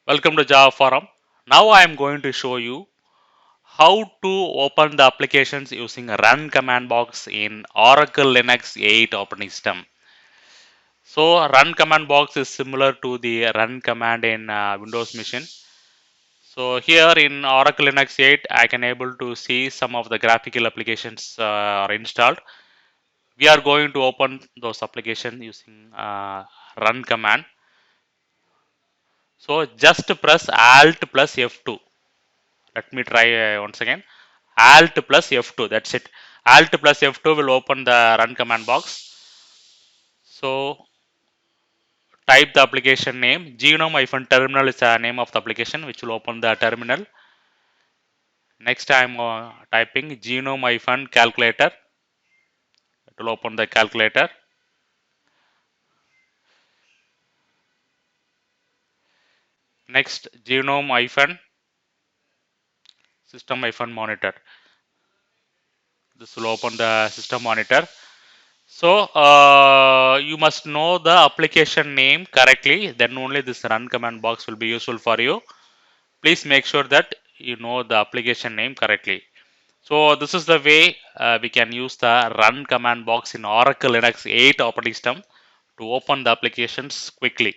Welcome to Java Forum. Now I am going to show you how to open the applications using run command box in Oracle Linux 8 operating system. So run command box is similar to the run command in Windows machine. So here in Oracle Linux 8 I can able to see some of the graphical applications are installed. We are going to open those applications using run command. So just press Alt plus F2. Let me try once again. Alt plus F2. That's it. Alt plus F2 will open the run command box. So type the application name. Genome-terminal is the name of the application which will open the terminal. Next I am typing genome-calculator. It will open the calculator. Next genome-system-monitor. This will open the system monitor. So you must know the application name correctly, then only this run command box will be useful for you. Please make sure that you know the application name correctly. So this is the way we can use the run command box in Oracle Linux 8 operating system to open the applications quickly.